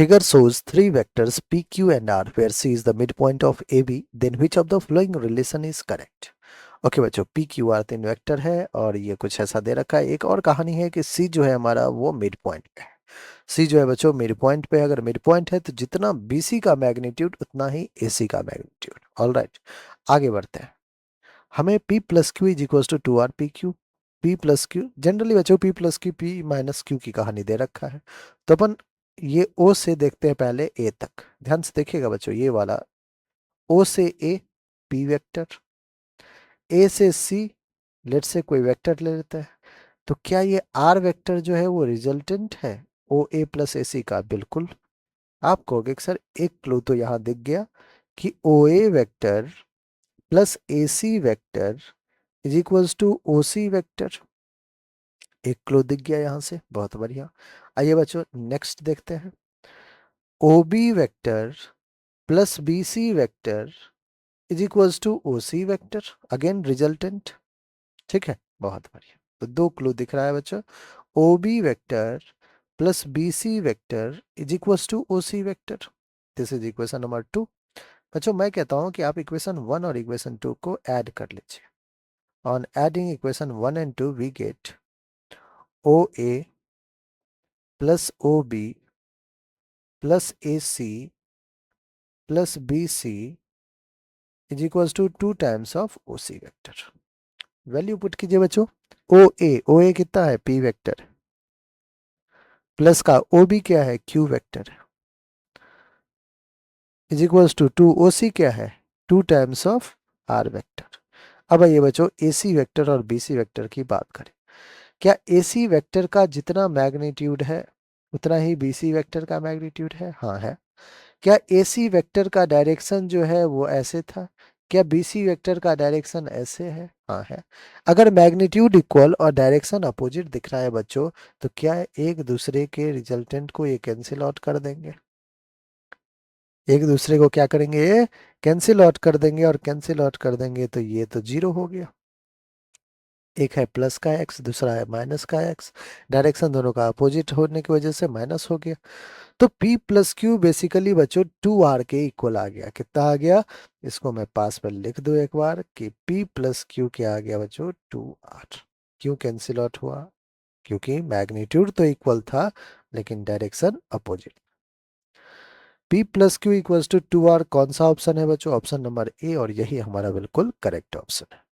Figure shows three vectors p, q and r where c is the midpoint of AB. Then which of the following relation is correct? Okay बच्चों, P Q R तीन vector है और ये कुछ ऐसा दे रखा है। एक और कहानी है कि सी जो है हमारा वो मिड पॉइंट पे है। सी जो है बच्चों मिड पॉइंट पे है। अगर मिड पॉइंट है तो जितना बीसी का मैग्नीट्यूड उतना ही एसी का मैग्नीट्यूड। ऑल राइट, आगे बढ़ते हैं। हमें P plus Q is equal to 2R P Q. P plus Q generally बच्चों P plus Q P minus Q की कहानी दे रखा है। तो अपन ये O से देखते हैं पहले A तक। ध्यान से देखिएगा बच्चों, ये वाला O से A P वेक्टर, A से C लेट से कोई वेक्टर ले लेते हैं। तो क्या ये R वेक्टर जो है वो रिजल्टेंट है ओ ए प्लस ए सी का? बिल्कुल। आप कहोगे कि सर एक क्लू तो यहाँ दिख गया कि O A vector plus A C vector is equals to O C vector. एक क्लू दिख गया यहाँ से, बहुत बढ़िया। आइए बच्चों नेक्स्ट देखते हैं। O B vector plus B C vector is equals to O C vector, again resultant. ठीक है, बहुत बढ़िया। तो दो क्लू दिख रहा है बच्चों। O B vector plus B C vector is equals to O C vector. This is equation number 2। बच्चों मैं कहता हूँ कि आप इक्वेशन 1 और इक्वेशन 2 को ऐड कर लीजिए। On adding equation 1 and 2 we get O A plus O B plus A C plus B C is equals to 2 times of O C vector. Value put कीजिए बच्चों। ओ ए कितना है? पी वेक्टर, प्लस का ओ B क्या है? Q vector, is equals to 2 O C क्या है? 2 times of are vector. अब आइए बच्चों ए सी वेक्टर और बी सी वेक्टर की बात करें। क्या ए सी वेक्टर का जितना मैग्नीट्यूड है उतना ही बी सी वेक्टर का मैग्नीट्यूड है? हाँ है। क्या ए सी वेक्टर का डायरेक्शन जो है वो ऐसे था? क्या बी सी वेक्टर का डायरेक्शन ऐसे है? हाँ है। अगर मैग्नीट्यूड इक्वल और डायरेक्शन अपोजिट दिख रहा है बच्चों, तो क्या एक दूसरे के रिजल्टेंट को ये कैंसिल आउट कर देंगे? एक दूसरे को क्या करेंगे? ये कैंसिल आउट कर देंगे, और कैंसिल आउट कर देंगे तो ये तो जीरो हो गया। एक है प्लस का एक्स, दूसरा है माइनस का एक्स। डायरेक्शन दोनों का अपोजिट होने की वजह से माइनस हो गया। तो P प्लस क्यू बेसिकली बच्चों 2R के इक्वल आ गया। कितना आ गया? इसको मैं पास पर लिख दूं एक बार कि P प्लस क्यू क्या आ गया बच्चों? 2R। क्यों कैंसिल आउट हुआ? क्योंकि मैग्नीट्यूड तो इक्वल था लेकिन direction opposite. P plus Q equals to 2R कौन सा ऑप्शन है बच्चों? ऑप्शन नंबर ए, और यही हमारा बिल्कुल करेक्ट ऑप्शन है।